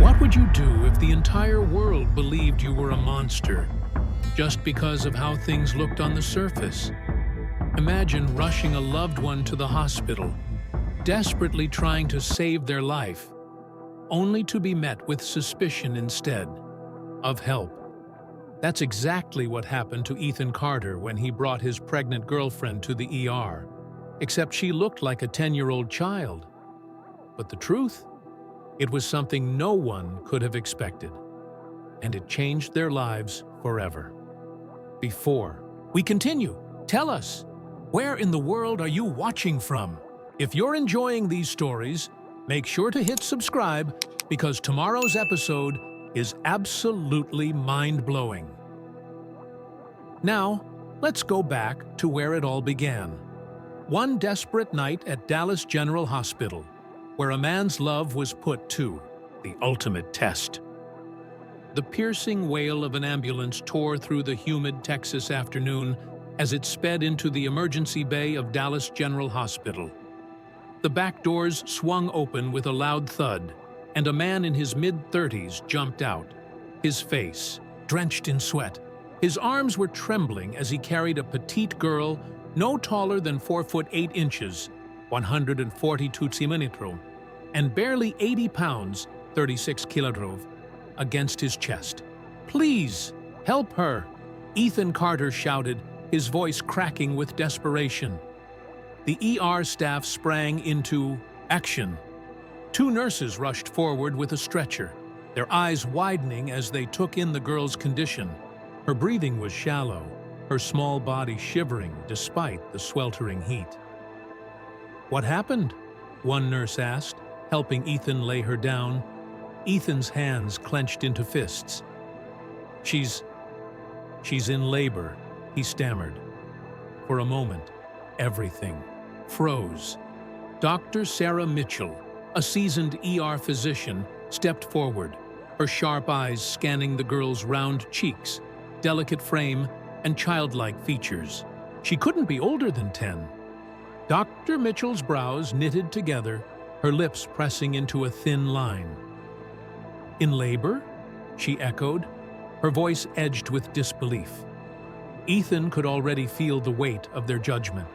What would you do if the entire world believed you were a monster, just because of how things looked on the surface? Imagine rushing a loved one to the hospital, desperately trying to save their life, only to be met with suspicion instead of help. That's exactly what happened to Ethan Carter when he brought his pregnant girlfriend to the ER, except she looked like a 10-year-old child. But the truth? It was something no one could have expected, and it changed their lives forever. Before we continue, tell us, where in the world are you watching from? If you're enjoying these stories, make sure to hit subscribe because tomorrow's episode is absolutely mind-blowing. Now, let's go back to where it all began. One desperate night at Dallas General Hospital, where a man's love was put to the ultimate test. The piercing wail of an ambulance tore through the humid Texas afternoon as it sped into the emergency bay of Dallas General Hospital. The back doors swung open with a loud thud, and a man in his mid-30s jumped out, his face drenched in sweat. His arms were trembling as he carried a petite girl no taller than 4 foot 8 inches, 142 centimeters, and barely 80 pounds, 36 kilograms, against his chest. "Please, help her!" Ethan Carter shouted, his voice cracking with desperation. The ER staff sprang into action. 2 nurses rushed forward with a stretcher, their eyes widening as they took in the girl's condition. Her breathing was shallow, her small body shivering despite the sweltering heat. "What happened?" one nurse asked, helping Ethan lay her down. Ethan's hands clenched into fists. She's in labor," he stammered. For a moment, everything froze. Dr. Sarah Mitchell, a seasoned ER physician, stepped forward, her sharp eyes scanning the girl's round cheeks, delicate frame, and childlike features. She couldn't be older than 10. Dr. Mitchell's brows knitted together, her lips pressing into a thin line. "In labor?" she echoed, her voice edged with disbelief. Ethan could already feel the weight of their judgment.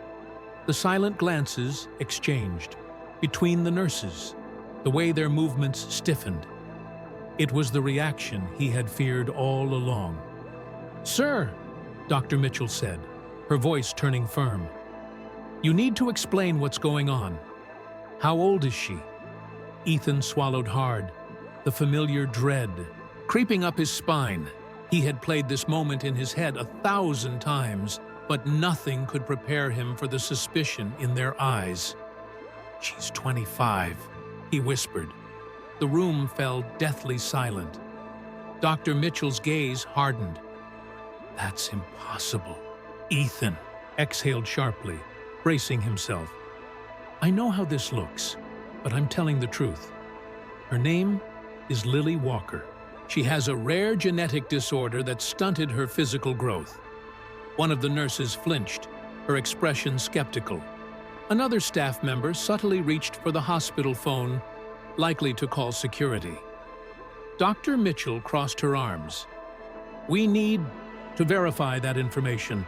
The silent glances exchanged between the nurses, the way their movements stiffened. It was the reaction he had feared all along. "Sir," Dr. Mitchell said, her voice turning firm, "you need to explain what's going on. How old is she?" Ethan swallowed hard, the familiar dread creeping up his spine. He had played this moment in his head 1,000 times, but nothing could prepare him for the suspicion in their eyes. "She's 25, he whispered. The room fell deathly silent. Dr. Mitchell's gaze hardened. "That's impossible." Ethan exhaled sharply, bracing himself. "I know how this looks, but I'm telling the truth. Her name is Lily Walker. She has a rare genetic disorder that stunted her physical growth." One of the nurses flinched, her expression skeptical. Another staff member subtly reached for the hospital phone, likely to call security. Dr. Mitchell crossed her arms. "We need to verify that information.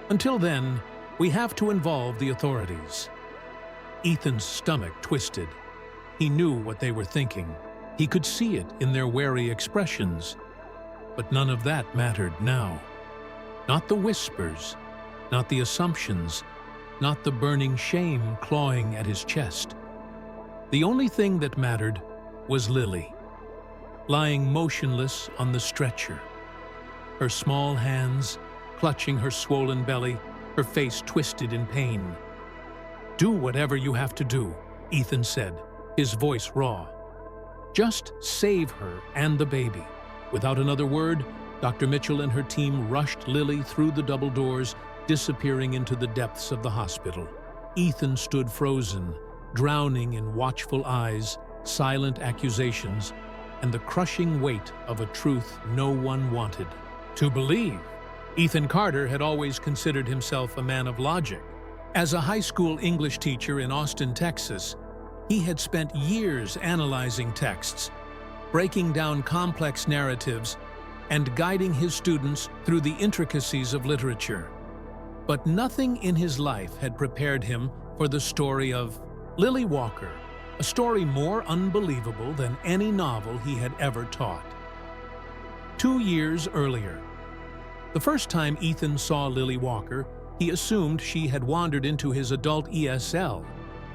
Until then, we have to involve the authorities." Ethan's stomach twisted. He knew what they were thinking. He could see it in their wary expressions. But none of that mattered now. Not the whispers, not the assumptions, not the burning shame clawing at his chest. The only thing that mattered was Lily, lying motionless on the stretcher, her small hands clutching her swollen belly, her face twisted in pain. "Do whatever you have to do," Ethan said, his voice raw. "Just save her and the baby." Without another word, Dr. Mitchell and her team rushed Lily through the double doors, disappearing into the depths of the hospital. Ethan stood frozen, drowning in watchful eyes, silent accusations, and the crushing weight of a truth no one wanted to believe. Ethan Carter had always considered himself a man of logic. As a high school English teacher in Austin, Texas, he had spent years analyzing texts, breaking down complex narratives and guiding his students through the intricacies of literature. But nothing in his life had prepared him for the story of Lily Walker, a story more unbelievable than any novel he had ever taught. 2 years earlier, the first time Ethan saw Lily Walker, he assumed she had wandered into his adult ESL,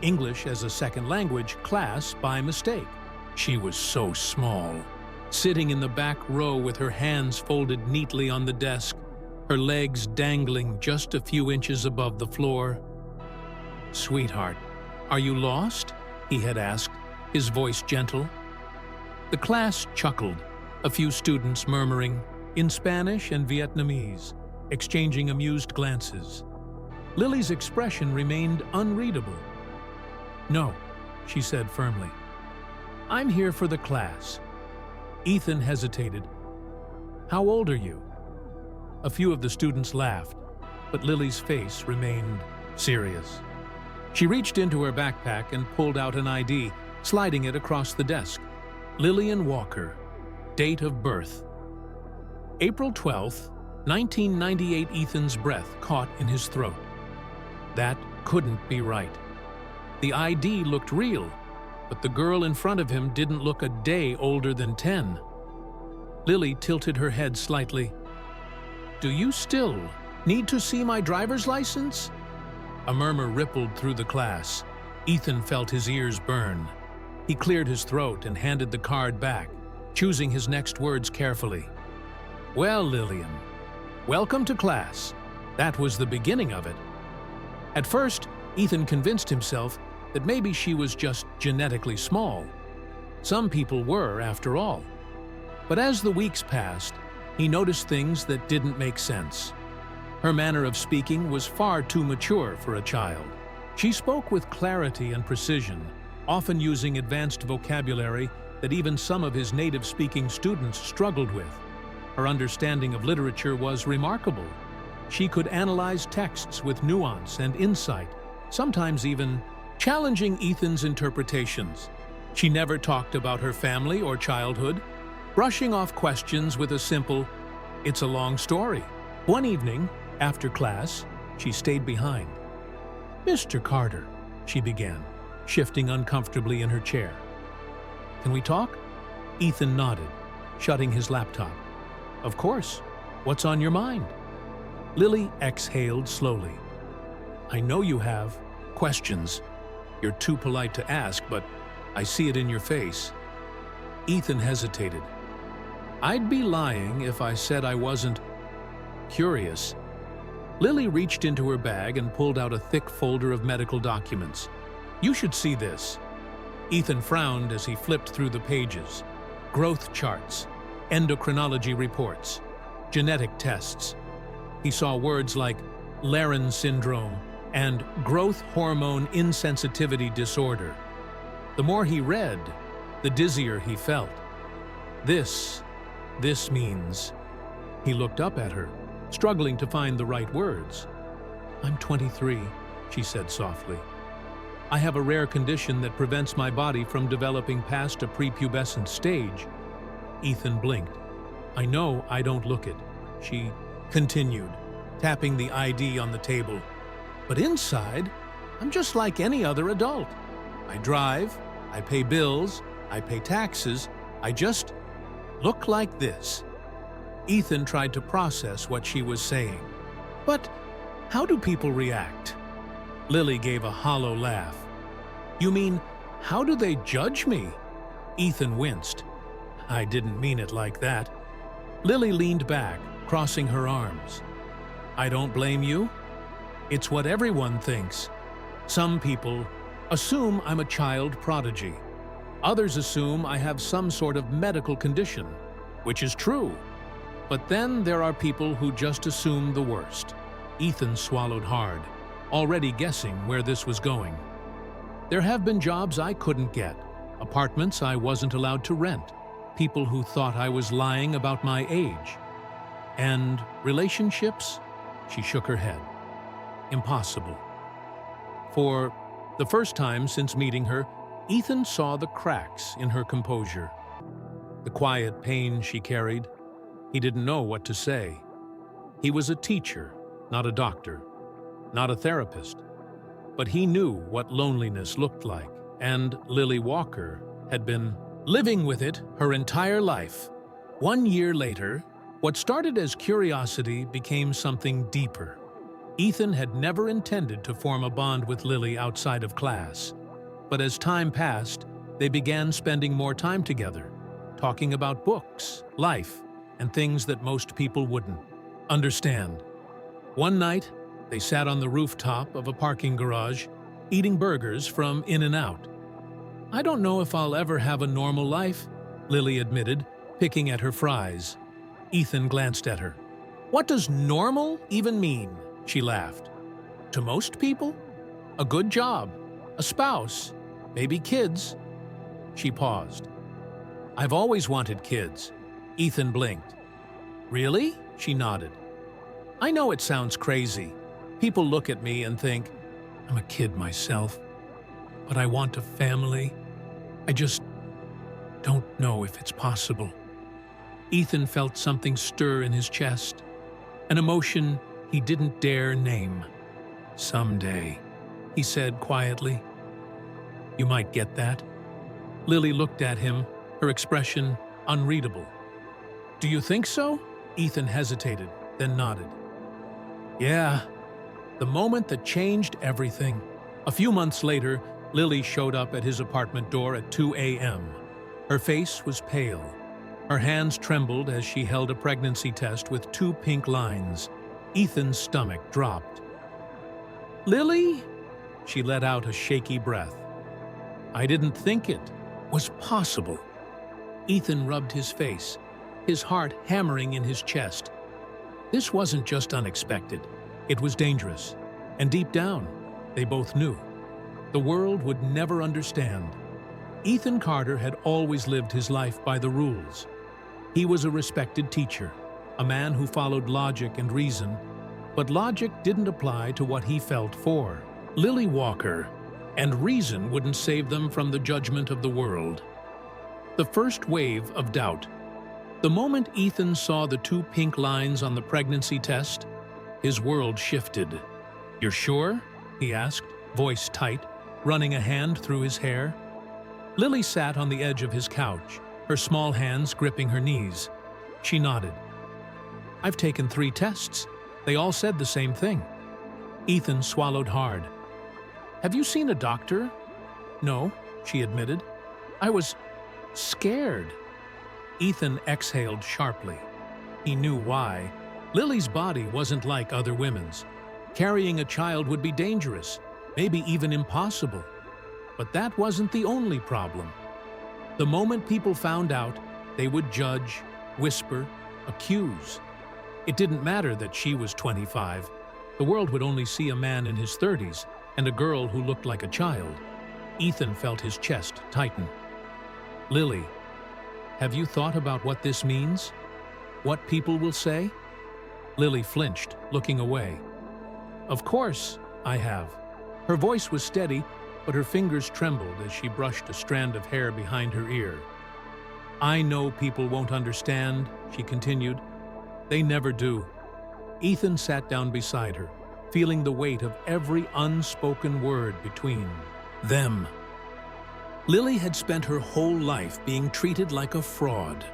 English as a Second Language, class by mistake. She was so small, sitting in the back row with her hands folded neatly on the desk, her legs dangling just a few inches above the floor. "Sweetheart, are you lost?" he had asked, his voice gentle. The class chuckled, a few students murmuring, in Spanish and Vietnamese, exchanging amused glances. Lily's expression remained unreadable. "No," she said firmly. "I'm here for the class." Ethan hesitated. "How old are you?" A few of the students laughed, but Lily's face remained serious. She reached into her backpack and pulled out an ID, sliding it across the desk. Lillian Walker, date of birth. April 12th, 1998. Ethan's breath caught in his throat. That couldn't be right. The ID looked real, but the girl in front of him didn't look a day older than 10. Lily tilted her head slightly. "Do you still need to see my driver's license?" A murmur rippled through the class. Ethan felt his ears burn. He cleared his throat and handed the card back, choosing his next words carefully. "Well, Lillian, welcome to class." That was the beginning of it. At first, Ethan convinced himself that maybe she was just genetically small. Some people were, after all. But as the weeks passed, he noticed things that didn't make sense. Her manner of speaking was far too mature for a child. She spoke with clarity and precision, often using advanced vocabulary that even some of his native-speaking students struggled with. Her understanding of literature was remarkable. She could analyze texts with nuance and insight, sometimes even challenging Ethan's interpretations. She never talked about her family or childhood, brushing off questions with a simple, "It's a long story." One evening, after class, she stayed behind. "Mr. Carter," she began, shifting uncomfortably in her chair. "Can we talk?" Ethan nodded, shutting his laptop. "Of course. What's on your mind?" Lily exhaled slowly. "I know you have questions. You're too polite to ask, but I see it in your face." Ethan hesitated. "I'd be lying if I said I wasn't curious." Lily reached into her bag and pulled out a thick folder of medical documents. "You should see this." Ethan frowned as he flipped through the pages. Growth charts, endocrinology reports, genetic tests. He saw words like Laron syndrome and growth hormone insensitivity disorder. The more he read, the dizzier he felt. This means... He looked up at her, struggling to find the right words. "I'm 23, she said softly. "I have a rare condition that prevents my body from developing past a prepubescent stage." Ethan blinked. "I know I don't look it," she continued, tapping the ID on the table. "But inside, I'm just like any other adult. I drive, I pay bills, I pay taxes, I just look like this." Ethan tried to process what she was saying. "But how do people react?" Lily gave a hollow laugh. "You mean, how do they judge me?" Ethan winced. "I didn't mean it like that." Lily leaned back, crossing her arms. "I don't blame you. It's what everyone thinks. Some people assume I'm a child prodigy. Others assume I have some sort of medical condition, which is true. But then there are people who just assume the worst." Ethan swallowed hard, already guessing where this was going. "There have been jobs I couldn't get, apartments I wasn't allowed to rent, people who thought I was lying about my age. And relationships?" She shook her head. "Impossible." For the first time since meeting her, Ethan saw the cracks in her composure. the quiet pain she carried. He didn't know what to say. He was a teacher, not a doctor, not a therapist. But he knew what loneliness looked like, and Lily Walker had been living with it her entire life. 1 year later, what started as curiosity became something deeper. Ethan had never intended to form a bond with Lily outside of class. But as time passed, they began spending more time together, talking about books, life, and things that most people wouldn't understand. One night, they sat on the rooftop of a parking garage, eating burgers from In-N-Out. "I don't know if I'll ever have a normal life," Lily admitted, picking at her fries. Ethan glanced at her. "What does normal even mean?" she laughed. "To most people? A good job, a spouse, maybe kids." She paused. "I've always wanted kids." Ethan blinked. "Really?" She nodded. "I know it sounds crazy. People look at me and think, I'm a kid myself, but I want a family. I just don't know if it's possible." Ethan felt something stir in his chest, an emotion he didn't dare name. "Someday," he said quietly. "You might get that." Lily looked at him, her expression unreadable. "Do you think so?" Ethan hesitated, then nodded. "Yeah, the moment that changed everything." A few months later, Lily showed up at his apartment door at 2 a.m. Her face was pale. Her hands trembled as she held a pregnancy test with 2 pink lines. Ethan's stomach dropped. "Lily?" She let out a shaky breath. "I didn't think it was possible." Ethan rubbed his face, his heart hammering in his chest. This wasn't just unexpected. It was dangerous. And deep down, they both knew. The world would never understand. Ethan Carter had always lived his life by the rules. He was a respected teacher, a man who followed logic and reason, but logic didn't apply to what he felt for. Lily Walker, and reason wouldn't save them from the judgment of the world. The first wave of doubt. The moment Ethan saw the 2 pink lines on the pregnancy test, his world shifted. "You're sure?" he asked, voice tight, running a hand through his hair. Lily sat on the edge of his couch, her small hands gripping her knees. She nodded. "I've taken 3 tests. They all said the same thing." Ethan swallowed hard. "Have you seen a doctor?" "No," she admitted. "I was scared." Ethan exhaled sharply. He knew why. Lily's body wasn't like other women's. Carrying a child would be dangerous, maybe even impossible. But that wasn't the only problem. The moment people found out, they would judge, whisper, accuse. It didn't matter that she was 25. The world would only see a man in his 30s and a girl who looked like a child. Ethan felt his chest tighten. "Lily, have you thought about what this means? What people will say?" Lily flinched, looking away. "Of course, I have." Her voice was steady, but her fingers trembled as she brushed a strand of hair behind her ear. "I know people won't understand," she continued. "They never do." Ethan sat down beside her, feeling the weight of every unspoken word between them. Lily had spent her whole life being treated like a fraud,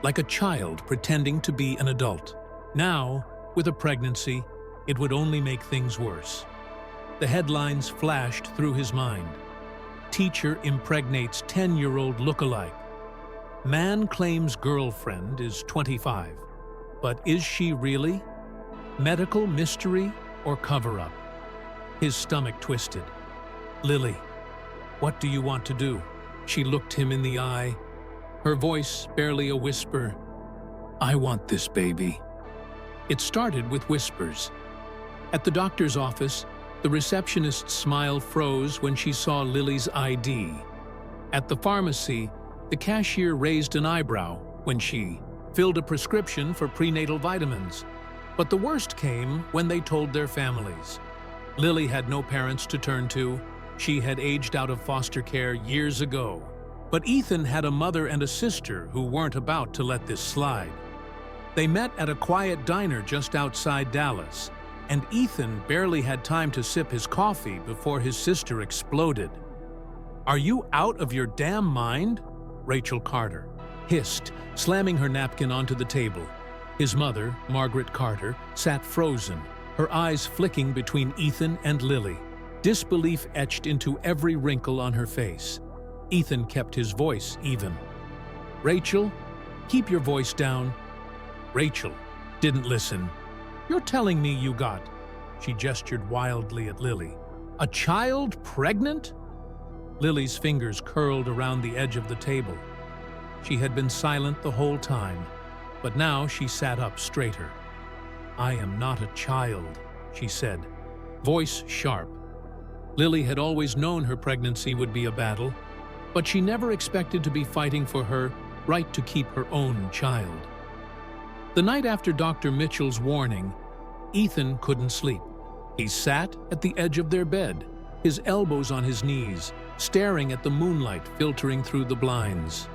like a child pretending to be an adult. Now, with a pregnancy, it would only make things worse. The headlines flashed through his mind. Teacher impregnates 10-year-old lookalike. Man claims girlfriend is 25. But is she really? Medical mystery or cover-up? His stomach twisted. "Lily, what do you want to do?" She looked him in the eye, her voice barely a whisper. "I want this baby." It started with whispers. At the doctor's office, the receptionist's smile froze when she saw Lily's ID. At the pharmacy, the cashier raised an eyebrow when she filled a prescription for prenatal vitamins. But the worst came when they told their families. Lily had no parents to turn to. She had aged out of foster care years ago. But Ethan had a mother and a sister who weren't about to let this slide. They met at a quiet diner just outside Dallas, and Ethan barely had time to sip his coffee before his sister exploded. "Are you out of your damn mind?" Rachel Carter hissed, slamming her napkin onto the table. His mother, Margaret Carter, sat frozen, her eyes flicking between Ethan and Lily, disbelief etched into every wrinkle on her face. Ethan kept his voice even. "Rachel, keep your voice down." Rachel didn't listen. "You're telling me you got," she gestured wildly at Lily, "a child pregnant?" Lily's fingers curled around the edge of the table. She had been silent the whole time, but now she sat up straighter. "I am not a child," she said, voice sharp. Lily had always known her pregnancy would be a battle, but she never expected to be fighting for her right to keep her own child. The night after Dr. Mitchell's warning, Ethan couldn't sleep. He sat at the edge of their bed, his elbows on his knees, staring at the moonlight filtering through the blinds.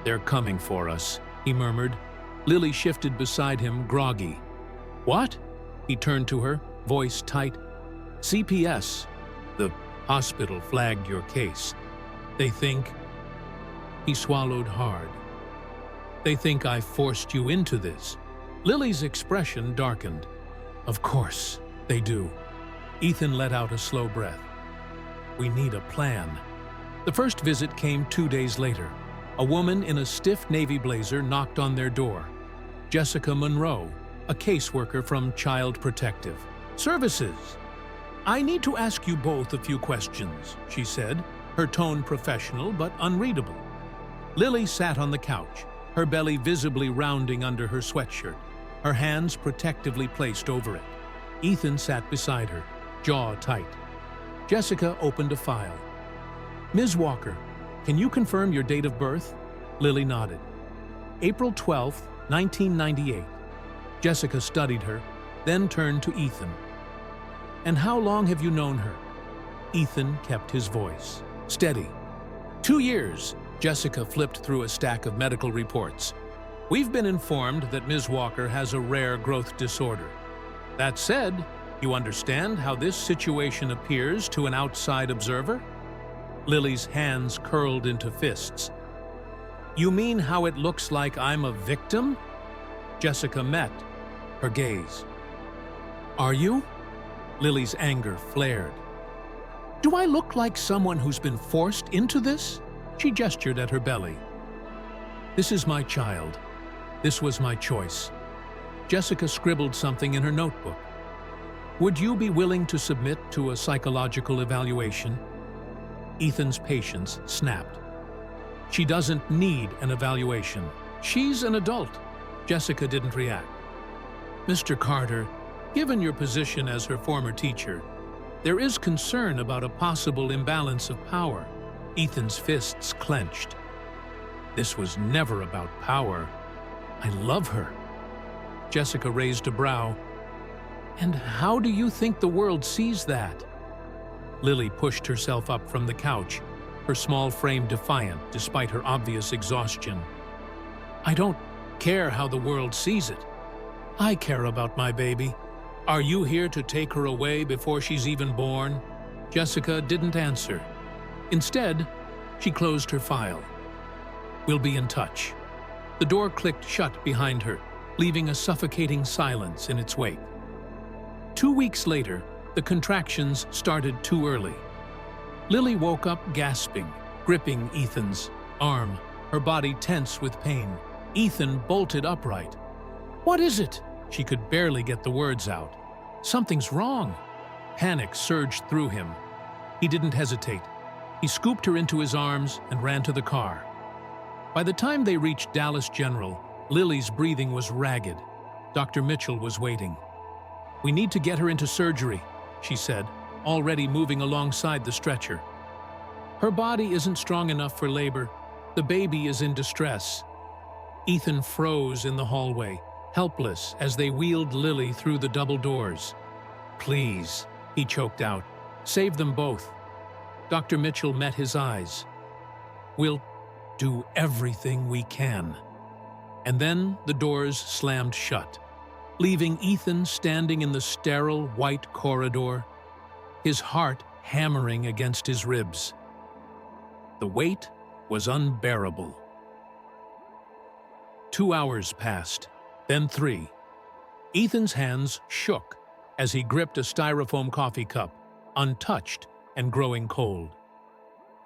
"They're coming for us," he murmured. Lily shifted beside him, groggy. "What?" He turned to her, voice tight. "CPS. The hospital flagged your case. They think..." He swallowed hard. "They think I forced you into this." Lily's expression darkened. "Of course, they do." Ethan let out a slow breath. "We need a plan." The first visit came 2 days later. A woman in a stiff navy blazer knocked on their door. Jessica Monroe, a caseworker from Child Protective Services. "I need to ask you both a few questions," she said, her tone professional but unreadable. Lily sat on the couch, her belly visibly rounding under her sweatshirt, her hands protectively placed over it. Ethan sat beside her, jaw tight. Jessica opened a file. "Ms. Walker, can you confirm your date of birth?" Lily nodded. "April 12th, 1998. Jessica studied her, then turned to Ethan. "And how long have you known her?" Ethan kept his voice steady. 2 years. Jessica flipped through a stack of medical reports. "We've been informed that Ms. Walker has a rare growth disorder. That said, you understand how this situation appears to an outside observer?" Lily's hands curled into fists. "You mean how it looks like I'm a victim?" Jessica met her gaze. "Are you?" Lily's anger flared. "Do I look like someone who's been forced into this?" She gestured at her belly. "This is my child. This was my choice." Jessica scribbled something in her notebook. "Would you be willing to submit to a psychological evaluation?" Ethan's patience snapped. "She doesn't need an evaluation. She's an adult." Jessica didn't react. "Mr. Carter, given your position as her former teacher, there is concern about a possible imbalance of power." Ethan's fists clenched. "This was never about power. I love her." Jessica raised a brow. "And how do you think the world sees that?" Lily pushed herself up from the couch, her small frame defiant despite her obvious exhaustion. "I don't care how the world sees it. I care about my baby. Are you here to take her away before she's even born?" Jessica didn't answer. Instead, she closed her file. "We'll be in touch." The door clicked shut behind her, leaving a suffocating silence in its wake. 2 weeks later, the contractions started too early. Lily woke up gasping, gripping Ethan's arm, her body tense with pain. Ethan bolted upright. "What is it?" She could barely get the words out. "Something's wrong." Panic surged through him. He didn't hesitate. He scooped her into his arms and ran to the car. By the time they reached Dallas General, Lily's breathing was ragged. Dr. Mitchell was waiting. "We need to get her into surgery," she said, already moving alongside the stretcher. "Her body isn't strong enough for labor. The baby is in distress." Ethan froze in the hallway, helpless as they wheeled Lily through the double doors. "Please," he choked out, "save them both." Dr. Mitchell met his eyes. We'll do everything we can." And then the doors slammed shut, leaving Ethan standing in the sterile white corridor, his heart hammering against his ribs. The weight was unbearable. 2 hours passed, then 3. Ethan's hands shook as he gripped a styrofoam coffee cup, untouched and growing cold.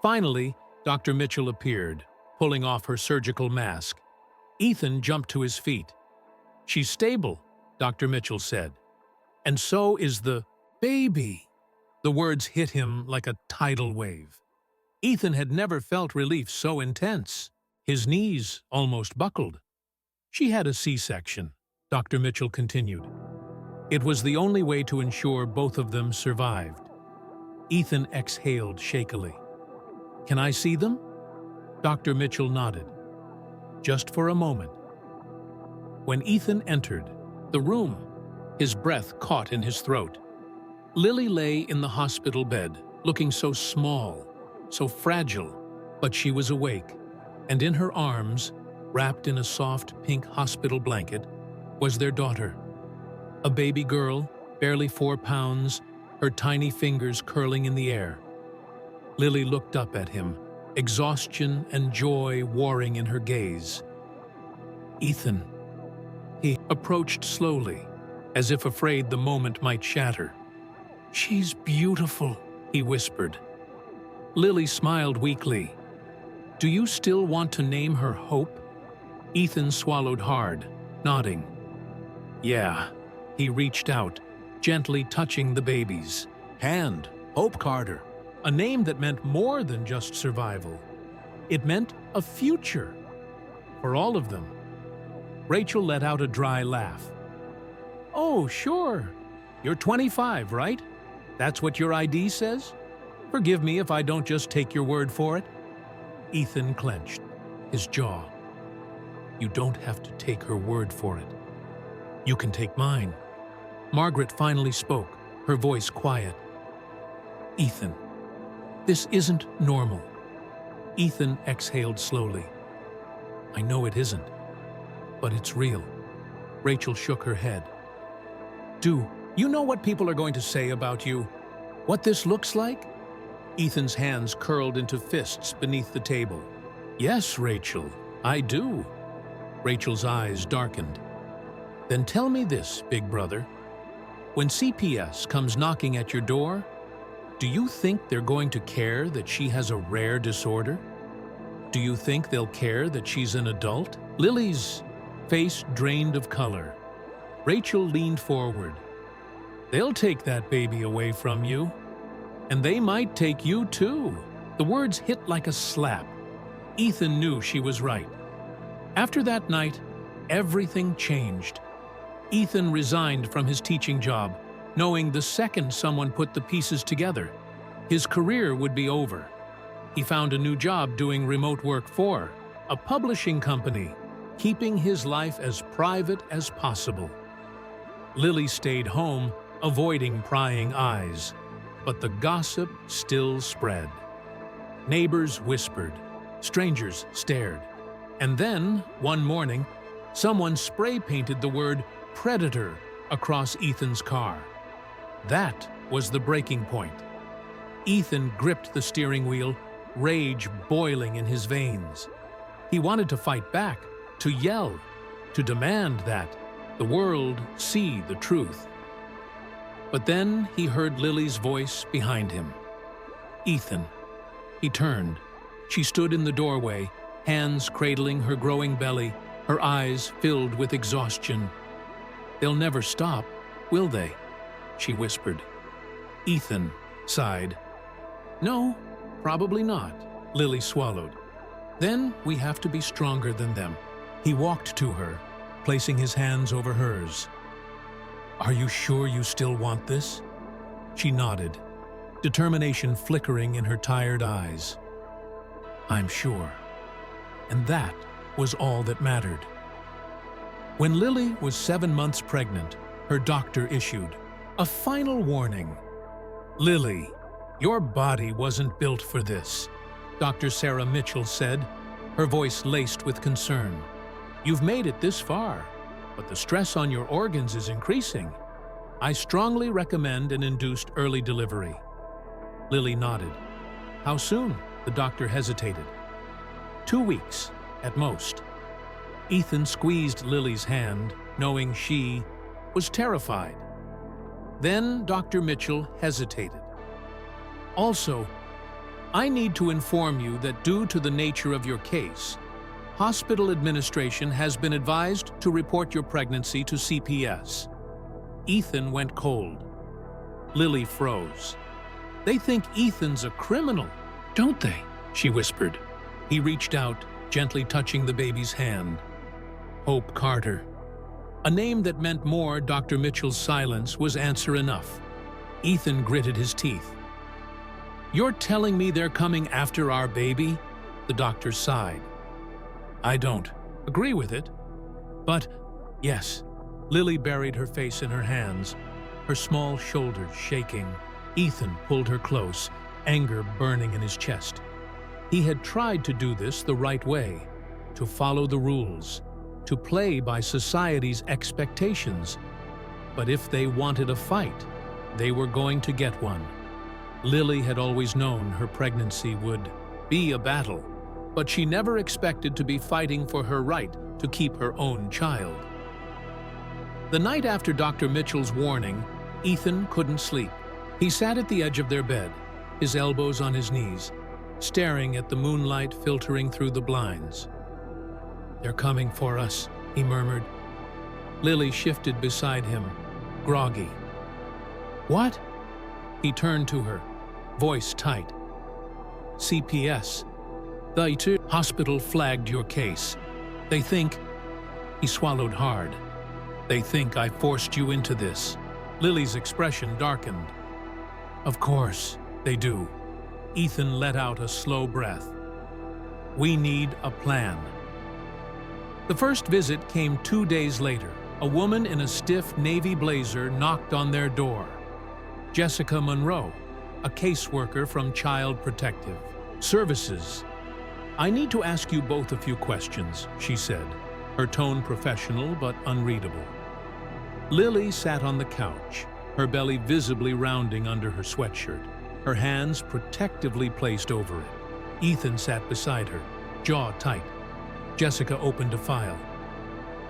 Finally, Dr. Mitchell appeared, pulling off her surgical mask. Ethan jumped to his feet. "She's stable," Dr. Mitchell said. "And so is the baby." The words hit him like a tidal wave. Ethan had never felt relief so intense. His knees almost buckled. "She had a C-section," Dr. Mitchell continued. "It was the only way to ensure both of them survived." Ethan exhaled shakily. "Can I see them?" Dr. Mitchell nodded. Just for a moment. When Ethan entered the room, his breath caught in his throat. Lily lay in the hospital bed, looking so small, so fragile, but she was awake, and in her arms, wrapped in a soft pink hospital blanket, was their daughter. A baby girl, barely 4 pounds, her tiny fingers curling in the air. Lily looked up at him, exhaustion and joy warring in her gaze. "Ethan." He approached slowly, as if afraid the moment might shatter. "She's beautiful," he whispered. Lily smiled weakly. "Do you still want to name her Hope?" Ethan swallowed hard, nodding. "Yeah." He reached out, gently touching the baby's hand. Hope Carter. A name that meant more than just survival. It meant a future. For all of them. Rachel let out a dry laugh. "Oh, sure. You're 25, right? That's what your ID says? Forgive me if I don't just take your word for it." Ethan clenched, his jaw. "You don't have to take her word for it. You can take mine." Margaret finally spoke, her voice quiet. "Ethan, this isn't normal." Ethan exhaled slowly. "I know it isn't, but it's real." Rachel shook her head. "Do you know what people are going to say about you? What this looks like?" Ethan's hands curled into fists beneath the table. "Yes, Rachel, I do." Rachel's eyes darkened. "Then tell me this, big brother. When CPS comes knocking at your door, do you think they're going to care that she has a rare disorder? Do you think they'll care that she's an adult?" Lily's face drained of color. Rachel leaned forward. "They'll take that baby away from you. And they might take you too." The words hit like a slap. Ethan knew she was right. After that night, everything changed. Ethan resigned from his teaching job, knowing the second someone put the pieces together, his career would be over. He found a new job doing remote work for a publishing company, keeping his life as private as possible. Lily stayed home, avoiding prying eyes, but the gossip still spread. Neighbors whispered, strangers stared, and then, one morning, someone spray-painted the word "Predator" across Ethan's car. That was the breaking point. Ethan gripped the steering wheel, rage boiling in his veins. He wanted to fight back, to yell, to demand that the world see the truth. But then he heard Lily's voice behind him. "Ethan." He turned. She stood in the doorway, hands cradling her growing belly, her eyes filled with exhaustion. "They'll never stop, will they?" she whispered. Ethan sighed. "No, probably not," Lily swallowed. "Then we have to be stronger than them." He walked to her, placing his hands over hers. "Are you sure you still want this?" She nodded, determination flickering in her tired eyes. "I'm sure." And that was all that mattered. When Lily was 7 months pregnant, her doctor issued a final warning. "Lily, your body wasn't built for this. Dr. Sarah Mitchell said, her voice laced with concern. "You've made it this far, but the stress on your organs is increasing. I strongly recommend an induced early delivery." Lily nodded. "How soon?" The doctor hesitated. 2 weeks, at most." Ethan squeezed Lily's hand, knowing she was terrified. Then Dr. Mitchell hesitated. "Also, I need to inform you that due to the nature of your case, hospital administration has been advised to report your pregnancy to CPS." Ethan went cold. Lily froze. "They think Ethan's a criminal, don't they?" she whispered. He reached out, gently touching the baby's hand. Hope Carter. A name that meant more. Dr. Mitchell's silence was answer enough. Ethan gritted his teeth. "You're telling me they're coming after our baby?" The doctor sighed. "I don't agree with it, but yes." Lily buried her face in her hands, her small shoulders shaking. Ethan pulled her close, anger burning in his chest. He had tried to do this the right way, to follow the rules, to play by society's expectations. But if they wanted a fight, they were going to get one. Lily had always known her pregnancy would be a battle, but she never expected to be fighting for her right to keep her own child. The night after Dr. Mitchell's warning, Ethan couldn't sleep. He sat at the edge of their bed, his elbows on his knees, staring at the moonlight filtering through the blinds. "They're coming for us," he murmured. Lily shifted beside him, groggy. "What?" He turned to her, voice tight. "CPS. The hospital flagged your case. They think..." He swallowed hard. "They think I forced you into this." Lily's expression darkened. "Of course, they do." Ethan let out a slow breath. "We need a plan." The first visit came 2 days later. A woman in a stiff navy blazer knocked on their door. Jessica Monroe, a caseworker from Child Protective Services. "I need to ask you both a few questions," she said, her tone professional but unreadable. Lily sat on the couch, her belly visibly rounding under her sweatshirt, her hands protectively placed over it. Ethan sat beside her, jaw tight. Jessica opened a file.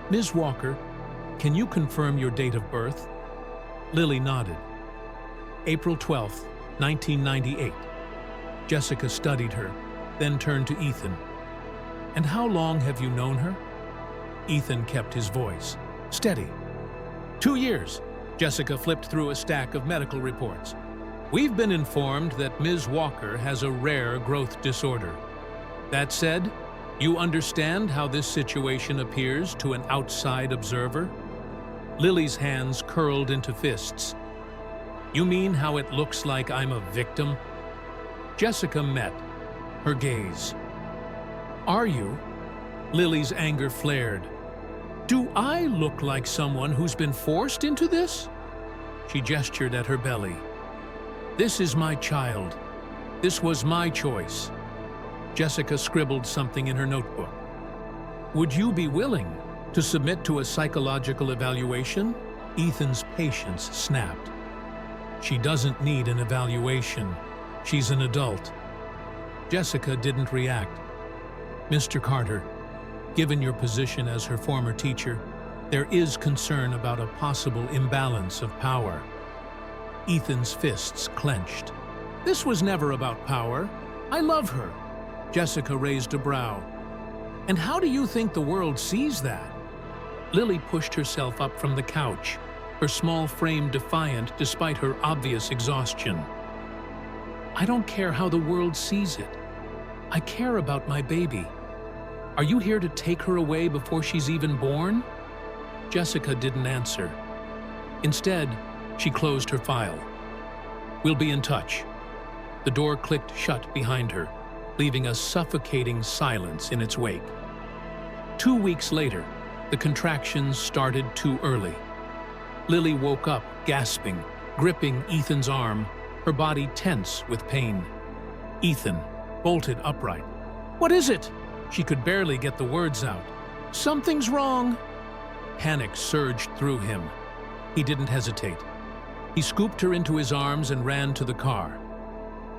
"Ms. Walker, can you confirm your date of birth?" Lily nodded. "April 12th, 1998. Jessica studied her, then turned to Ethan. "And how long have you known her?" Ethan kept his voice steady. 2 years. Jessica flipped through a stack of medical reports. "We've been informed that Ms. Walker has a rare growth disorder. That said, you understand how this situation appears to an outside observer?" Lily's hands curled into fists. "You mean how it looks like I'm a victim?" Jessica met her gaze. "Are you?" Lily's anger flared. "Do I look like someone who's been forced into this?" She gestured at her belly. "This is my child. This was my choice." Jessica scribbled something in her notebook. "Would you be willing to submit to a psychological evaluation?" Ethan's patience snapped. "She doesn't need an evaluation. She's an adult." Jessica didn't react. "Mr. Carter, given your position as her former teacher, there is concern about a possible imbalance of power." Ethan's fists clenched. "This was never about power. I love her." Jessica raised a brow. "And how do you think the world sees that?" Lily pushed herself up from the couch, her small frame defiant despite her obvious exhaustion. "I don't care how the world sees it. I care about my baby. Are you here to take her away before she's even born?" Jessica didn't answer. Instead, she closed her file. "We'll be in touch." The door clicked shut behind her, leaving a suffocating silence in its wake. 2 weeks later, the contractions started too early. Lily woke up, gasping, gripping Ethan's arm, her body tense with pain. "Ethan, bolted upright. "What is it?" She could barely get the words out. "Something's wrong." Panic surged through him. He didn't hesitate. He scooped her into his arms and ran to the car.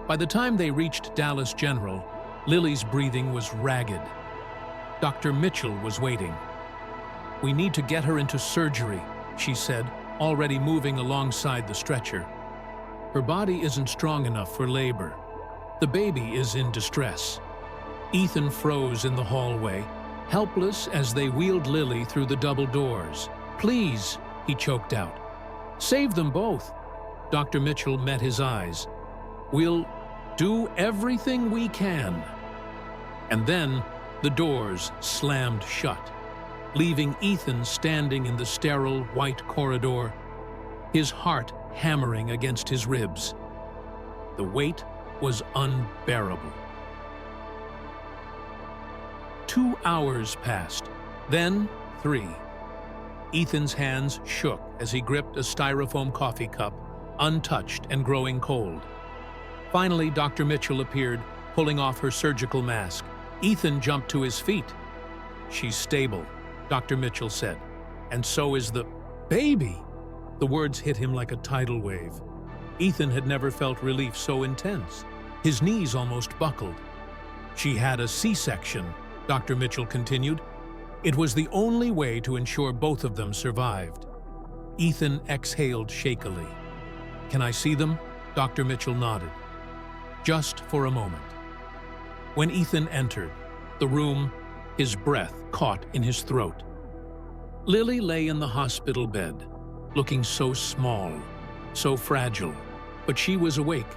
By the time they reached Dallas General, Lily's breathing was ragged. Dr. Mitchell was waiting. "We need to get her into surgery," she said, already moving alongside the stretcher. "Her body isn't strong enough for labor. The baby is in distress." Ethan froze in the hallway, helpless as they wheeled Lily through the double doors. "Please," he choked out. "Save them both." Dr. Mitchell met his eyes. "We'll do everything we can." And then the doors slammed shut, leaving Ethan standing in the sterile white corridor, his heart hammering against his ribs. The weight was unbearable. 2 hours passed, then 3. Ethan's hands shook as he gripped a styrofoam coffee cup, untouched and growing cold. Finally, Dr. Mitchell appeared, pulling off her surgical mask. Ethan jumped to his feet. "She's stable," Dr. Mitchell said. "And so is the baby." The words hit him like a tidal wave. Ethan had never felt relief so intense. His knees almost buckled. "She had a C-section," Dr. Mitchell continued. "It was the only way to ensure both of them survived." Ethan exhaled shakily. "Can I see them?" Dr. Mitchell nodded. "Just for a moment." When Ethan entered the room, his breath caught in his throat. Lily lay in the hospital bed, looking so small, so fragile, but she was awake,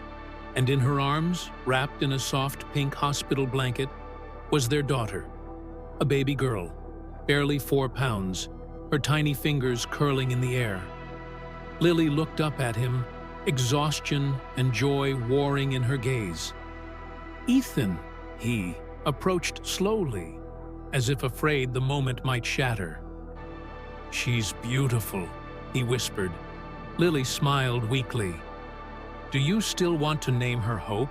and in her arms, wrapped in a soft pink hospital blanket, was their daughter, a baby girl, barely 4 pounds, her tiny fingers curling in the air. Lily looked up at him, exhaustion and joy warring in her gaze. "Ethan," he approached slowly, as if afraid the moment might shatter. "She's beautiful," he whispered. Lily smiled weakly. "Do you still want to name her Hope?"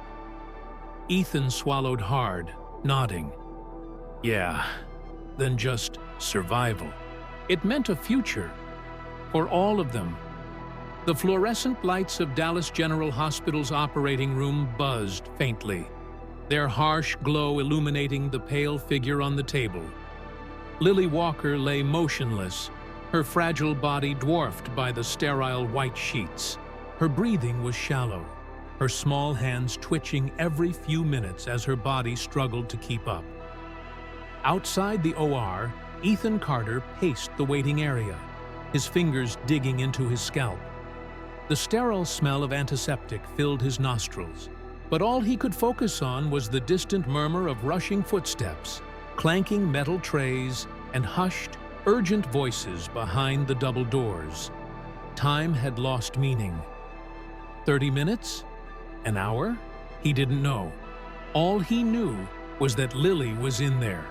Ethan swallowed hard, nodding. "Yeah, then just survival." It meant a future for all of them. The fluorescent lights of Dallas General Hospital's operating room buzzed faintly, their harsh glow illuminating the pale figure on the table. Lily Walker lay motionless, her fragile body dwarfed by the sterile white sheets. Her breathing was shallow, her small hands twitching every few minutes as her body struggled to keep up. Outside the OR, Ethan Carter paced the waiting area, his fingers digging into his scalp. The sterile smell of antiseptic filled his nostrils, but all he could focus on was the distant murmur of rushing footsteps, clanking metal trays, and hushed, urgent voices behind the double doors. Time had lost meaning. 30 minutes? An hour? He didn't know. All he knew was that Lily was in there,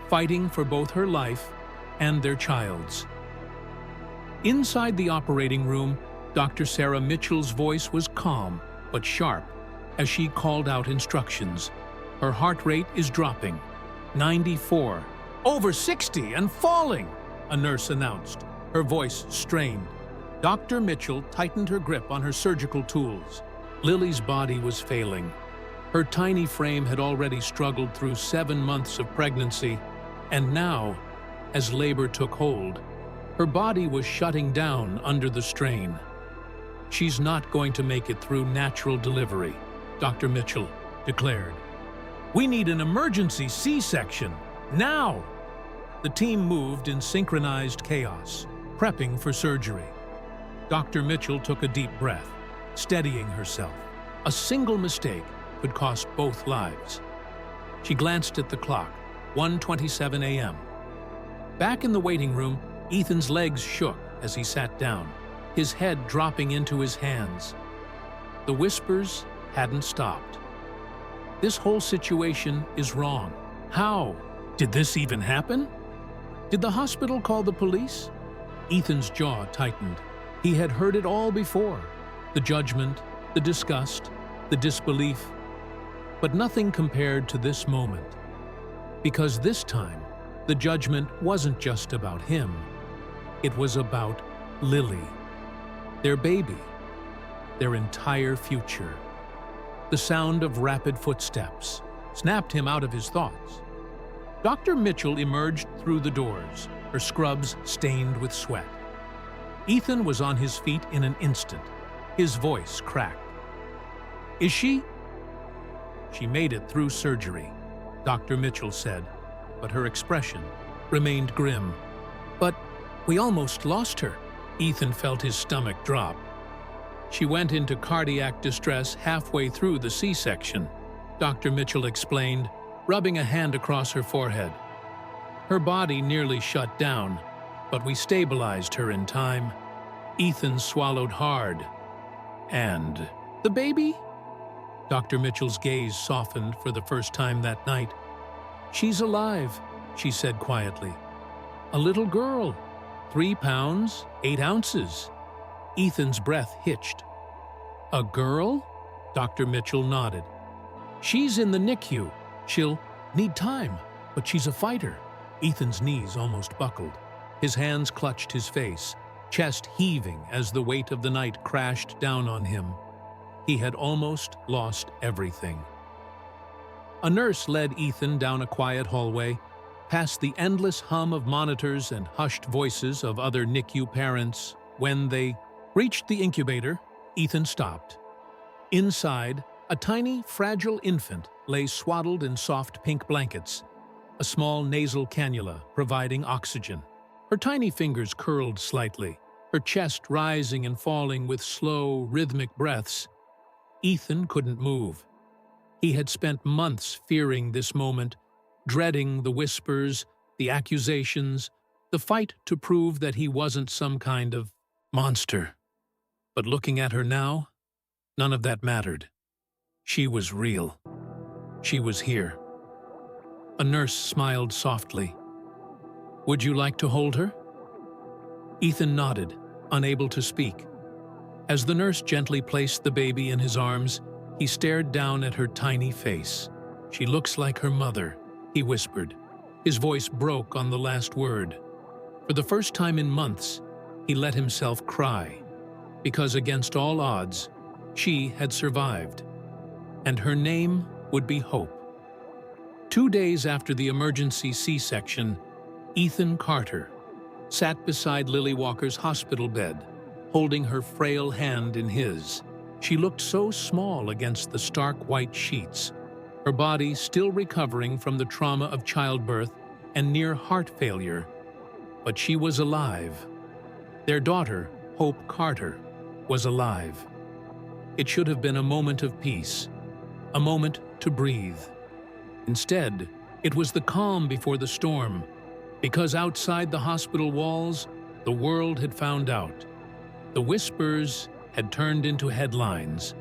fighting for both her life and their child's. Inside the operating room, Dr. Sarah Mitchell's voice was calm but sharp as she called out instructions. "Her heart rate is dropping. 94. Over 60 and falling," a nurse announced, her voice strained. Dr. Mitchell tightened her grip on her surgical tools. Lily's body was failing. Her tiny frame had already struggled through 7 months of pregnancy, and now, as labor took hold, her body was shutting down under the strain. "She's not going to make it through natural delivery," Dr. Mitchell declared. "We need an emergency C-section, now!" The team moved in synchronized chaos, prepping for surgery. Dr. Mitchell took a deep breath, steadying herself. A single mistake could cost both lives. She glanced at the clock, 1:27 a.m. Back in the waiting room, Ethan's legs shook as he sat down, his head dropping into his hands. The whispers hadn't stopped. "This whole situation is wrong. How? Did this even happen? Did the hospital call the police?" Ethan's jaw tightened. He had heard it all before. The judgment, the disgust, the disbelief. But nothing compared to this moment. Because this time, the judgment wasn't just about him. It was about Lily, their baby, their entire future. The sound of rapid footsteps snapped him out of his thoughts. Dr. Mitchell emerged through the doors, her scrubs stained with sweat. Ethan was on his feet in an instant, his voice cracked. "Is she?" "She made it through surgery," Dr. Mitchell said, but her expression remained grim. "But we almost lost her." Ethan felt his stomach drop. "She went into cardiac distress halfway through the C-section," Dr. Mitchell explained, rubbing a hand across her forehead. "Her body nearly shut down, but we stabilized her in time." Ethan swallowed hard. "And the baby?" Dr. Mitchell's gaze softened for the first time that night. "She's alive," she said quietly. "A little girl, 3 pounds, 8 ounces. Ethan's breath hitched. "A girl?" Dr. Mitchell nodded. "She's in the NICU. She'll need time, but she's a fighter." Ethan's knees almost buckled. His hands clutched his face, chest heaving as the weight of the night crashed down on him. He had almost lost everything. A nurse led Ethan down a quiet hallway, past the endless hum of monitors and hushed voices of other NICU parents. When they reached the incubator, Ethan stopped. Inside, a tiny, fragile infant lay swaddled in soft pink blankets, a small nasal cannula providing oxygen. Her tiny fingers curled slightly, her chest rising and falling with slow, rhythmic breaths. Ethan couldn't move. He had spent months fearing this moment, dreading the whispers, the accusations, the fight to prove that he wasn't some kind of monster. But looking at her now, none of that mattered. She was real. She was here. A nurse smiled softly. "Would you like to hold her?" Ethan nodded, unable to speak. As the nurse gently placed the baby in his arms, he stared down at her tiny face. "She looks like her mother," he whispered. His voice broke on the last word. For the first time in months, he let himself cry, because against all odds, she had survived. And her name would be Hope. 2 days after the emergency C-section, Ethan Carter sat beside Lily Walker's hospital bed, holding her frail hand in his. She looked so small against the stark white sheets, her body still recovering from the trauma of childbirth and near heart failure. But she was alive. Their daughter, Hope Carter, was alive. It should have been a moment of peace, a moment to breathe. Instead, it was the calm before the storm, because outside the hospital walls, the world had found out. The whispers had turned into headlines.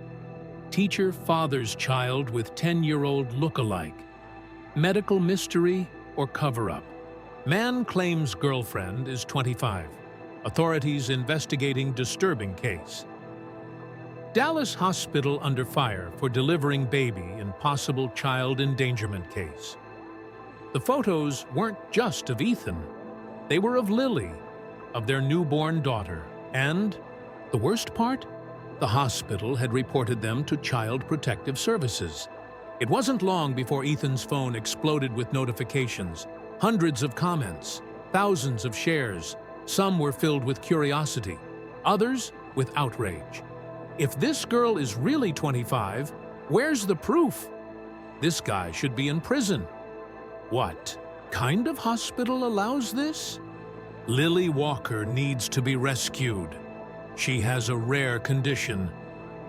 Teacher father's child with 10-year-old look-alike. Medical mystery or cover-up. Man claims girlfriend is 25. Authorities investigating disturbing case. Dallas hospital under fire for delivering baby in possible child endangerment case. The photos weren't just of Ethan. They were of Lily, of their newborn daughter, and the worst part? The hospital had reported them to Child Protective Services. It wasn't long before Ethan's phone exploded with notifications, hundreds of comments, thousands of shares. Some were filled with curiosity, others with outrage. If this girl is really 25, where's the proof? This guy should be in prison. What kind of hospital allows this? Lily Walker needs to be rescued. She has a rare condition.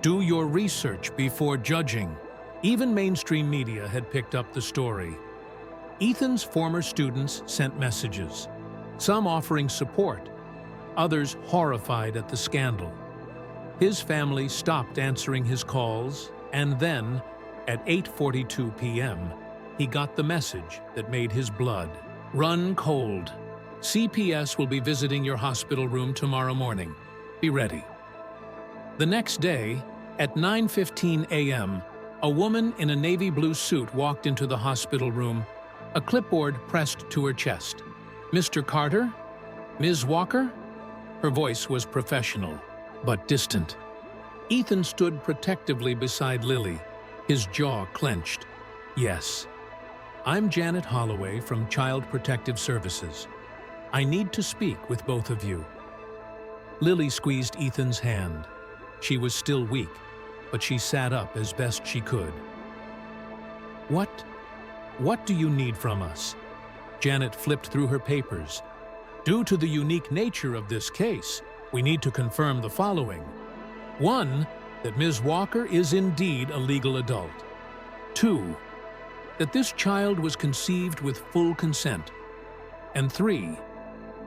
Do your research before judging. Even mainstream media had picked up the story. Ethan's former students sent messages, some offering support, others horrified at the scandal. His family stopped answering his calls, and then, at 8:42 p.m., he got the message that made his blood run cold. CPS will be visiting your hospital room tomorrow morning. Be ready. The next day, at 9:15 a.m., A woman in a navy blue suit walked into the hospital room, a clipboard pressed to her chest. "Mr. Carter? Ms. Walker?" Her voice was professional, but distant. Ethan stood protectively beside Lily, his jaw clenched. "Yes, I'm Janet Holloway from Child Protective Services. I need to speak with both of you." Lily squeezed Ethan's hand. She was still weak, but she sat up as best she could. What do you need from us?" Janet flipped through her papers. "Due to the unique nature of this case, we need to confirm the following. 1, that Ms. Walker is indeed a legal adult. 2, that this child was conceived with full consent. And 3,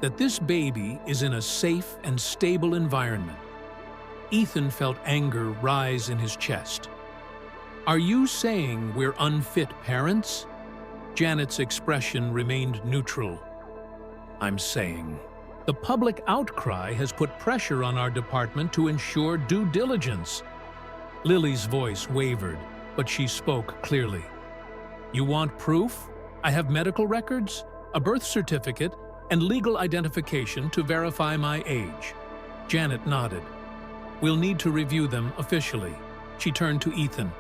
that this baby is in a safe and stable environment." Ethan felt anger rise in his chest. "Are you saying we're unfit parents?" Janet's expression remained neutral. "I'm saying the public outcry has put pressure on our department to ensure due diligence." Lily's voice wavered, but she spoke clearly. "You want proof? I have medical records, a birth certificate, and legal identification to verify my age." Janet nodded. "We'll need to review them officially." She turned to Ethan.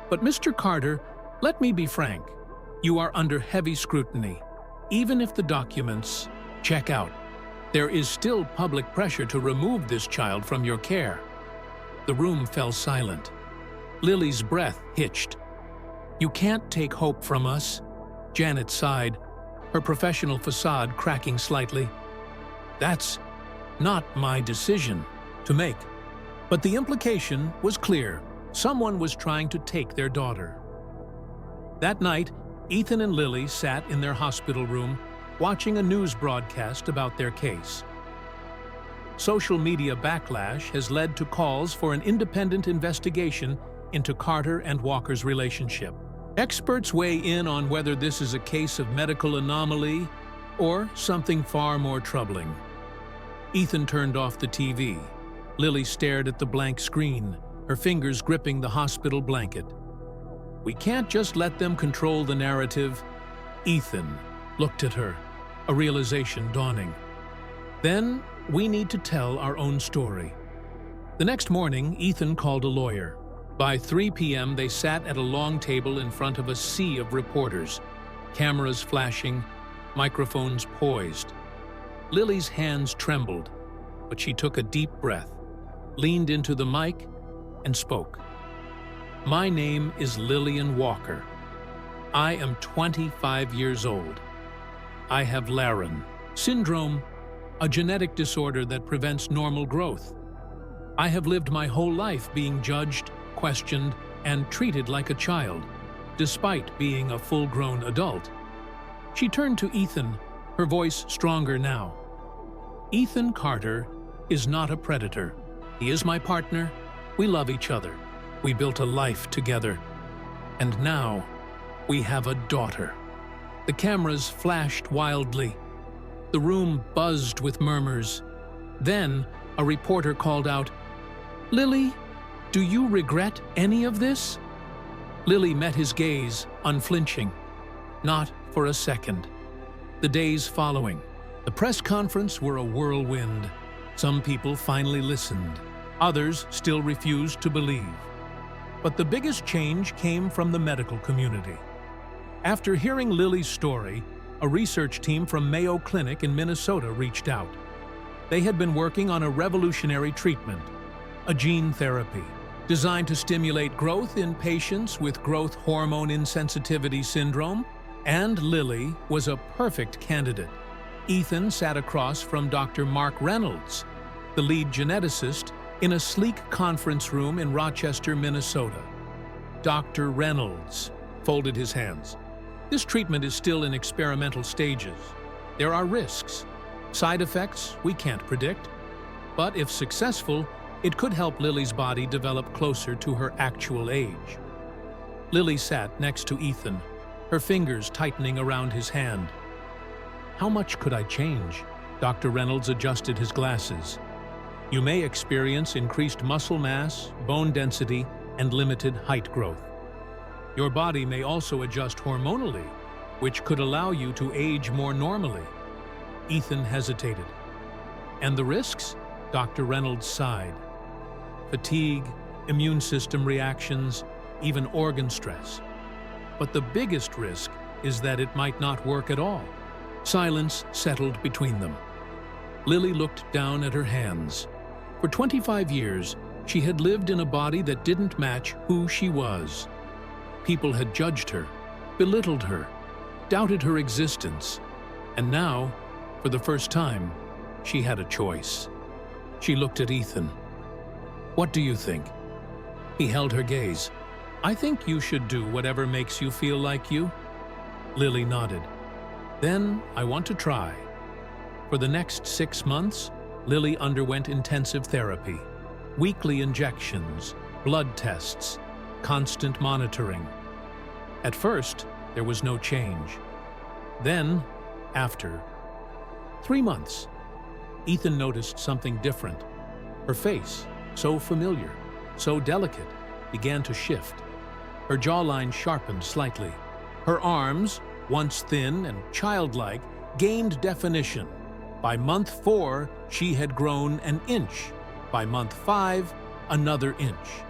"But Mr. Carter, let me be frank. You are under heavy scrutiny. Even if the documents check out, there is still public pressure to remove this child from your care." The room fell silent. Lily's breath hitched. "You can't take hope from us." Janet sighed, her professional facade cracking slightly. "That's not my decision to make." But the implication was clear. Someone was trying to take their daughter. That night, Ethan and Lily sat in their hospital room, watching a news broadcast about their case. Social media backlash has led to calls for an independent investigation into Carter and Walker's relationship. Experts weigh in on whether this is a case of medical anomaly or something far more troubling. Ethan turned off the TV. Lily stared at the blank screen, her fingers gripping the hospital blanket. "We can't just let them control the narrative." Ethan looked at her, a realization dawning. "Then we need to tell our own story." The next morning, Ethan called a lawyer. By 3 p.m., they sat at a long table in front of a sea of reporters, cameras flashing, microphones poised. Lily's hands trembled, but she took a deep breath, leaned into the mic, and spoke. "My name is Lillian Walker. I am 25 years old. I have Laron syndrome, a genetic disorder that prevents normal growth. I have lived my whole life being judged, questioned, and treated like a child, despite being a full-grown adult." She turned to Ethan, her voice stronger now. "Ethan Carter is not a predator. He is my partner. We love each other. We built a life together. And now, we have a daughter." The cameras flashed wildly. The room buzzed with murmurs. Then, a reporter called out, "Lily, do you regret any of this?" Lily met his gaze, unflinching. Not for a second. The days following, the press conference were a whirlwind. Some people finally listened. Others still refused to believe. But the biggest change came from the medical community. After hearing Lily's story, a research team from Mayo Clinic in Minnesota reached out. They had been working on a revolutionary treatment, a gene therapy, designed to stimulate growth in patients with growth hormone insensitivity syndrome, and Lily was a perfect candidate. Ethan sat across from Dr. Mark Reynolds, the lead geneticist, in a sleek conference room in Rochester, Minnesota. Dr. Reynolds folded his hands. "This treatment is still in experimental stages. There are risks, side effects we can't predict. But if successful, it could help Lily's body develop closer to her actual age." Lily sat next to Ethan, her fingers tightening around his hand. "How much could I change?" Dr. Reynolds adjusted his glasses. "You may experience increased muscle mass, bone density, and limited height growth. Your body may also adjust hormonally, which could allow you to age more normally. Ethan hesitated. And the risks? Dr. Reynolds sighed. Fatigue, immune system reactions, even organ stress. But the biggest risk is that it might not work at all. Silence settled between them. Lily looked down at her hands. For 25 years, she had lived in a body that didn't match who she was. People had judged her, belittled her, doubted her existence. And now, for the first time, she had a choice. She looked at Ethan. "What do you think?" He held her gaze. "I think you should do whatever makes you feel like you." Lily nodded. "Then I want to try." For the next 6 months, Lily underwent intensive therapy, weekly injections, blood tests, constant monitoring. At first, there was no change. Then, after 3 months, Ethan noticed something different. Her face, so familiar, so delicate, began to shift. Her jawline sharpened slightly. Her arms, once thin and childlike, gained definition. By month 4, she had grown an inch. By month 5, another inch.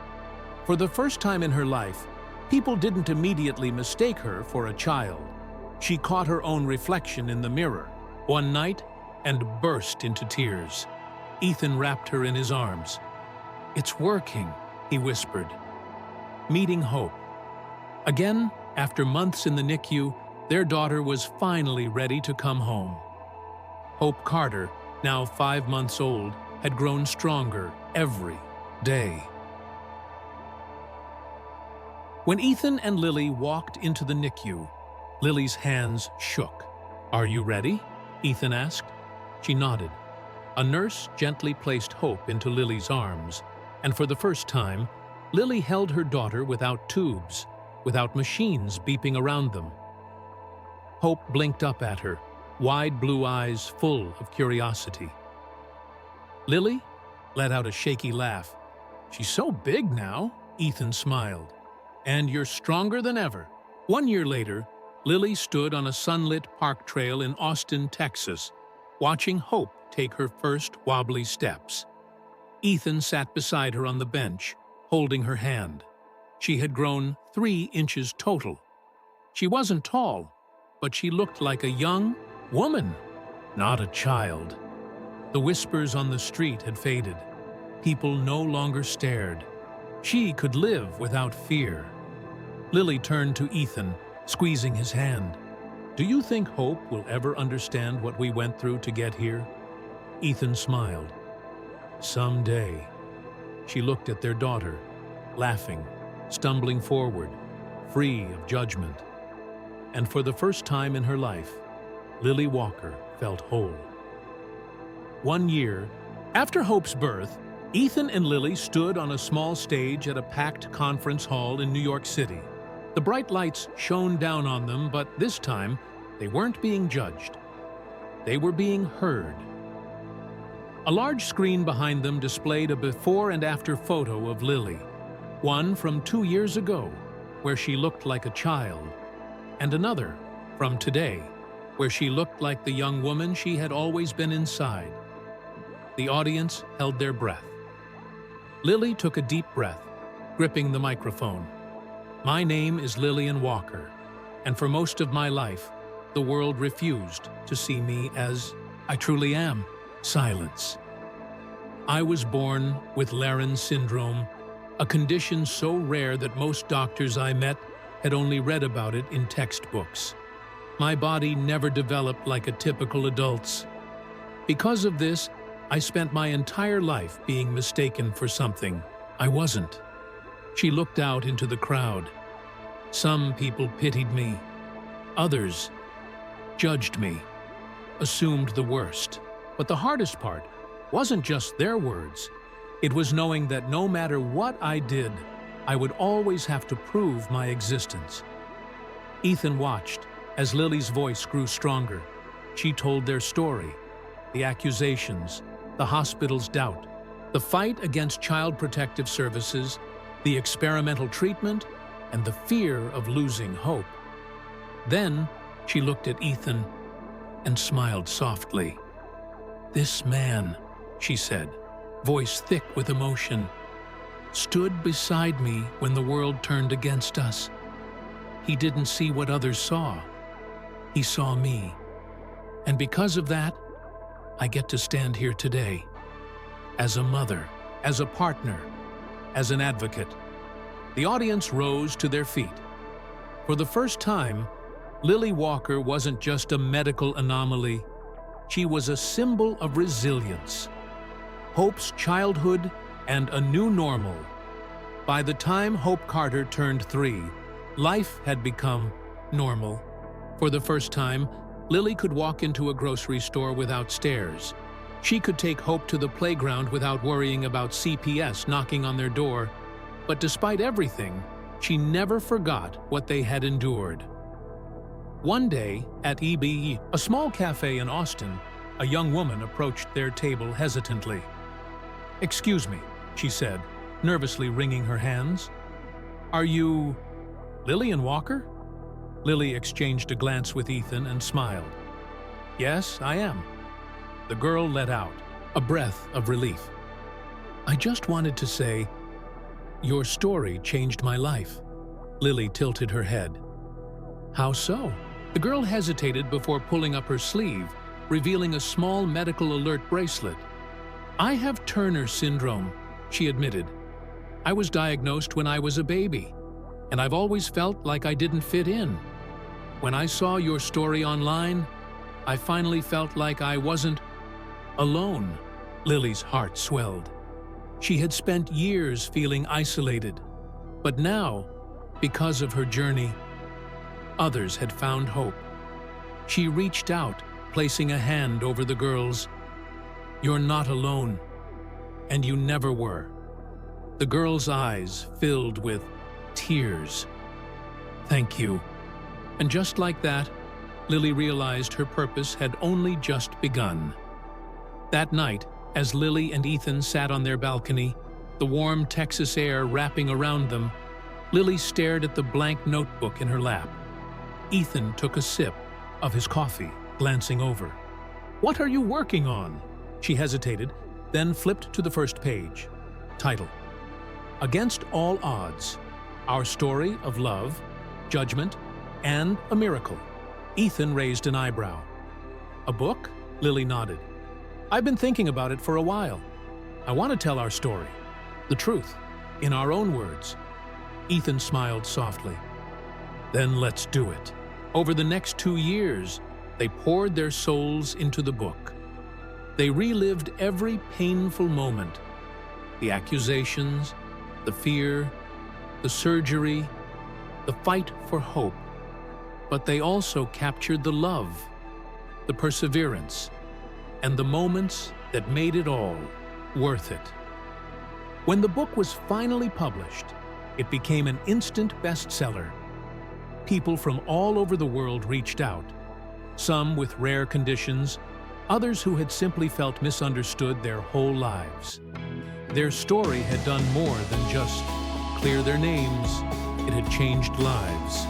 For the first time in her life, people didn't immediately mistake her for a child. She caught her own reflection in the mirror one night and burst into tears. Ethan wrapped her in his arms. "It's working," he whispered. Meeting hope. Again, after months in the NICU, their daughter was finally ready to come home. Hope Carter, now 5 months old, had grown stronger every day. When Ethan and Lily walked into the NICU, Lily's hands shook. "Are you ready?" Ethan asked. She nodded. A nurse gently placed Hope into Lily's arms, and for the first time, Lily held her daughter without tubes, without machines beeping around them. Hope blinked up at her, wide blue eyes full of curiosity. Lily let out a shaky laugh. "She's so big now," Ethan smiled. "And you're stronger than ever." 1 year later, Lily stood on a sunlit park trail in Austin, Texas, watching Hope take her first wobbly steps. Ethan sat beside her on the bench, holding her hand. She had grown 3 inches total. She wasn't tall, but she looked like a young woman, not a child. The whispers on the street had faded. People no longer stared. She could live without fear. Lily turned to Ethan, squeezing his hand. "Do you think Hope will ever understand what we went through to get here?" Ethan smiled. "Someday." She looked at their daughter, laughing, stumbling forward, free of judgment. And for the first time in her life, Lily Walker felt whole. 1 year after Hope's birth, Ethan and Lily stood on a small stage at a packed conference hall in New York City. The bright lights shone down on them, but this time, they weren't being judged. They were being heard. A large screen behind them displayed a before and after photo of Lily, one from 2 years ago, where she looked like a child, and another from today, where she looked like the young woman she had always been inside. The audience held their breath. Lily took a deep breath, gripping the microphone. "My name is Lillian Walker, and for most of my life, the world refused to see me as I truly am." Silence. "I was born with Laron syndrome, a condition so rare that most doctors I met had only read about it in textbooks. My body never developed like a typical adult's. Because of this, I spent my entire life being mistaken for something I wasn't." She looked out into the crowd. Some people pitied me. Others judged me, assumed the worst. But the hardest part wasn't just their words. It was knowing that no matter what I did, I would always have to prove my existence. Ethan watched as Lily's voice grew stronger. She told their story, the accusations, the hospital's doubt, the fight against Child Protective Services, the experimental treatment, and the fear of losing hope. Then she looked at Ethan and smiled softly. "This man," she said, voice thick with emotion, "stood beside me when the world turned against us. He didn't see what others saw. He saw me. And because of that, I get to stand here today. As a mother, as a partner, as an advocate." The audience rose to their feet. For the first time, Lily Walker wasn't just a medical anomaly. She was a symbol of resilience, hope's childhood, and a new normal. By the time Hope Carter turned 3, life had become normal. For the first time, Lily could walk into a grocery store without stairs. She could take Hope to the playground without worrying about CPS knocking on their door. But despite everything, she never forgot what they had endured. One day, at EBE, a small cafe in Austin, a young woman approached their table hesitantly. "Excuse me," she said, nervously wringing her hands. "Are you Lillian Walker?" Lily exchanged a glance with Ethan and smiled. "Yes, I am." The girl let out a breath of relief. "I just wanted to say, your story changed my life." Lily tilted her head. "How so?" The girl hesitated before pulling up her sleeve, revealing a small medical alert bracelet. "I have Turner syndrome," she admitted. "I was diagnosed when I was a baby, and I've always felt like I didn't fit in. When I saw your story online, I finally felt like I wasn't alone." Lily's heart swelled. She had spent years feeling isolated, but now, because of her journey, others had found hope. She reached out, placing a hand over the girl's. "You're not alone, and you never were." The girl's eyes filled with tears. "Thank you." And just like that, Lily realized her purpose had only just begun. That night, as Lily and Ethan sat on their balcony, the warm Texas air wrapping around them, Lily stared at the blank notebook in her lap. Ethan took a sip of his coffee, glancing over. "What are you working on?" She hesitated, then flipped to the first page. Title: Against All Odds, Our Story of Love, Judgment, and a Miracle. Ethan raised an eyebrow. "A book?" Lily nodded. "I've been thinking about it for a while. I want to tell our story, the truth, in our own words." Ethan smiled softly. "Then let's do it." Over the next 2 years, they poured their souls into the book. They relived every painful moment, the accusations, the fear, the surgery, the fight for hope. But they also captured the love, the perseverance, and the moments that made it all worth it. When the book was finally published, it became an instant bestseller. People from all over the world reached out, some with rare conditions, others who had simply felt misunderstood their whole lives. Their story had done more than just clear their names, it had changed lives.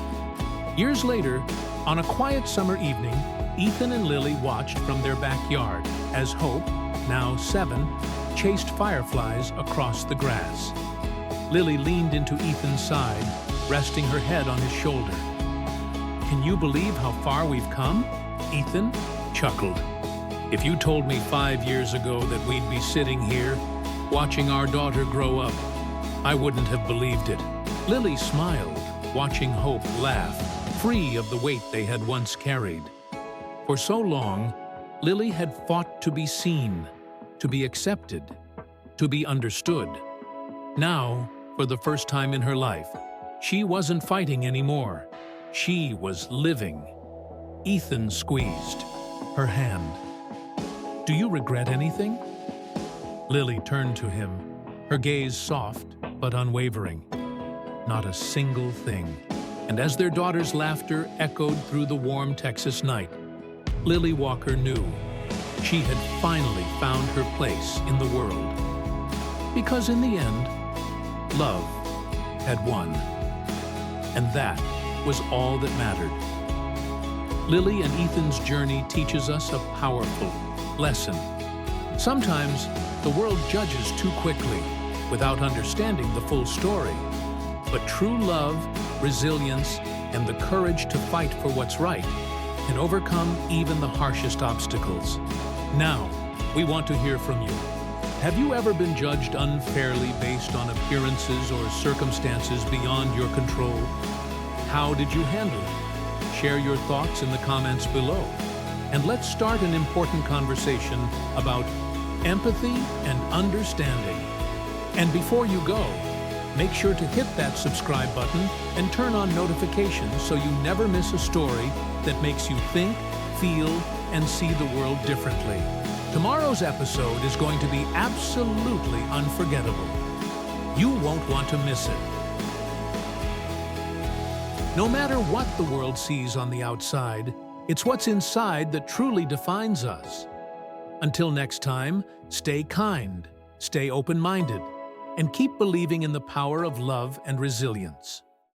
Years later, on a quiet summer evening, Ethan and Lily watched from their backyard as Hope, now 7, chased fireflies across the grass. Lily leaned into Ethan's side, resting her head on his shoulder. "Can you believe how far we've come?" Ethan chuckled. "If you told me 5 years ago that we'd be sitting here, watching our daughter grow up, I wouldn't have believed it." Lily smiled, watching Hope laugh, free of the weight they had once carried. For so long, Lily had fought to be seen, to be accepted, to be understood. Now, for the first time in her life, she wasn't fighting anymore. She was living. Ethan squeezed her hand. "Do you regret anything?" Lily turned to him, her gaze soft but unwavering. "Not a single thing." And as their daughter's laughter echoed through the warm Texas night, Lily Walker knew she had finally found her place in the world. Because in the end, love had won. And that was all that mattered. Lily and Ethan's journey teaches us a powerful lesson. Sometimes the world judges too quickly without understanding the full story. But true love, resilience, and the courage to fight for what's right can overcome even the harshest obstacles. Now, we want to hear from you. Have you ever been judged unfairly based on appearances or circumstances beyond your control? How did you handle it? Share your thoughts in the comments below. And let's start an important conversation about empathy and understanding. And before you go, make sure to hit that subscribe button and turn on notifications so you never miss a story that makes you think, feel, and see the world differently. Tomorrow's episode is going to be absolutely unforgettable. You won't want to miss it. No matter what the world sees on the outside, it's what's inside that truly defines us. Until next time, stay kind, stay open-minded, and keep believing in the power of love and resilience.